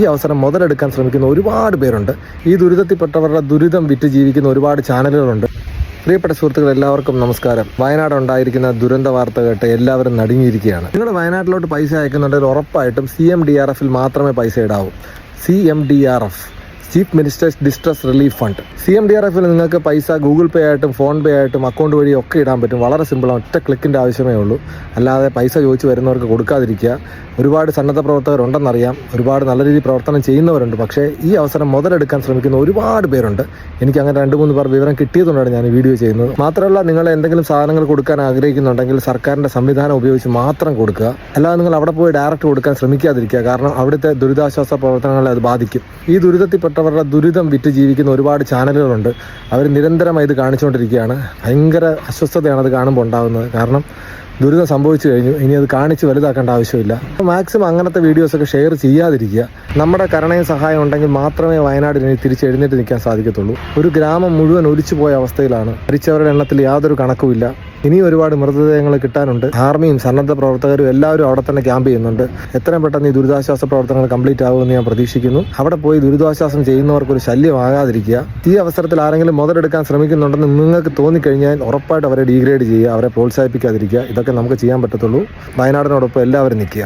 ഈ അവസരം മുതലെടുക്കാൻ ശ്രമിക്കുന്ന ഒരുപാട് പേരുണ്ട്. ഈ ദുരിതത്തിൽപ്പെട്ടവരുടെ ദുരിതം വിറ്റ് ജീവിക്കുന്ന ഒരുപാട് ചാനലുകളുണ്ട്. പ്രിയപ്പെട്ട സുഹൃത്തുക്കൾ, എല്ലാവർക്കും നമസ്കാരം. വയനാട് ഉണ്ടായിരിക്കുന്ന ദുരന്ത വാർത്ത കേട്ട് എല്ലാവരും നടുങ്ങിയിരിക്കുകയാണ്. നിങ്ങൾ വയനാട്ടിലോട്ട് പൈസ അയക്കുന്നുണ്ടെങ്കിൽ ഉറപ്പായിട്ടും CMDRFിൽ മാത്രമേ പൈസ ഇടാവൂ. CMDRF, chief ministers distress relief fund. CMDRFിൽ നിങ്ങൾക്ക് പൈസ ഗൂഗിൾ പേ ആയിട്ടും ഫോൺ പേ ആയിട്ടും അക്കൗണ്ട് വഴി ഒക്കെ ഇടാൻ പറ്റും. വളരെ സിമ്പിളാണ്, ഒറ്റ ക്ലിക്കിൻ്റെ ആവശ്യമേ ഉള്ളൂ. അല്ലാതെ പൈസ ചോദിച്ച് വരുന്നവർക്ക് കൊടുക്കാതിരിക്കുക. ഒരുപാട് സന്നദ്ധ പ്രവർത്തകരുണ്ടെന്നറിയാം, ഒരുപാട് നല്ല രീതിയിൽ പ്രവർത്തനം ചെയ്യുന്നവരുണ്ട്. പക്ഷേ ഈ അവസരം മുതലെടുക്കാൻ ശ്രമിക്കുന്ന ഒരുപാട് പേരുണ്ട്. എനിക്ക് അങ്ങനെ 2-3 പേർ വിവരം കിട്ടിയതുകൊണ്ടാണ് ഞാൻ ഈ വീഡിയോ ചെയ്യുന്നത്. മാത്രമല്ല, നിങ്ങൾ എന്തെങ്കിലും സാധനങ്ങൾ കൊടുക്കാൻ ആഗ്രഹിക്കുന്നുണ്ടെങ്കിൽ സർക്കാരിൻ്റെ സംവിധാനം ഉപയോഗിച്ച് മാത്രം കൊടുക്കുക. അല്ലാതെ നിങ്ങൾ അവിടെ പോയി ഡയറക്റ്റ് കൊടുക്കാൻ ശ്രമിക്കാതിരിക്കുക. കാരണം അവിടുത്തെ ദുരിതാശ്വാസ പ്രവർത്തനങ്ങളെ അത് ബാധിക്കും. ഈ ദുരിതത്തിൽപ്പെട്ടവരുടെ ദുരിതം വിറ്റ് ജീവിക്കുന്ന ഒരുപാട് ചാനലുകളുണ്ട്. അവർ നിരന്തരമായി ഇത് കാണിച്ചുകൊണ്ടിരിക്കുകയാണ്. ഭയങ്കര അസ്വസ്ഥതയാണ് അത് കാണുമ്പോൾ ഉണ്ടാകുന്നത്. കാരണം ദുരിതം സംഭവിച്ചു കഴിഞ്ഞു, ഇനി അത് കാണിച്ച് വലുതാക്കേണ്ട ആവശ്യമില്ല. മാക്സിമം അങ്ങനത്തെ വീഡിയോസൊക്കെ ഷെയർ ചെയ്യാതിരിക്കുക. നമ്മുടെ കരുണയും സഹായം ഉണ്ടെങ്കിൽ മാത്രമേ വയനാടിന് തിരിച്ച് എഴുന്നേറ്റ് നിൽക്കാൻ സാധിക്കത്തുള്ളൂ. ഒരു ഗ്രാമം മുഴുവൻ ഒലിച്ചു പോയ അവസ്ഥയിലാണ്. മരിച്ചവരുടെ എണ്ണത്തിൽ യാതൊരു കണക്കുമില്ല. ഇനിയും ഒരുപാട് മൃതദേഹങ്ങൾ കിട്ടാനുണ്ട്. ആർമിയും സന്നദ്ധ പ്രവർത്തകരും എല്ലാവരും അവിടെ തന്നെ ക്യാമ്പ് ചെയ്യുന്നുണ്ട്. എത്രയും പെട്ടെന്ന് ഈ ദുരിതാശ്വാസ പ്രവർത്തനങ്ങൾ കംപ്ലീറ്റ് ആകുമെന്ന് ഞാൻ പ്രതീക്ഷിക്കുന്നു. അവിടെ പോയി ദുരിതാശ്വാസം ചെയ്യുന്നവർക്ക് ഒരു ശല്യമാകാതിരിക്കുക. ഈ അവസരത്തിൽ ആരെങ്കിലും മുതലെടുക്കാൻ ശ്രമിക്കുന്നുണ്ടെന്ന് നിങ്ങൾക്ക് തോന്നിക്കഴിഞ്ഞാൽ ഉറപ്പായിട്ട് അവരെ ഡീഗ്രേഡ് ചെയ്യുക, അവരെ പ്രോത്സാഹിപ്പിക്കാതിരിക്കുക. ഇതൊക്കെ നമുക്ക് ചെയ്യാൻ പറ്റത്തുള്ളൂ. വയനാടിനോടൊപ്പം എല്ലാവരും നിൽക്കുക.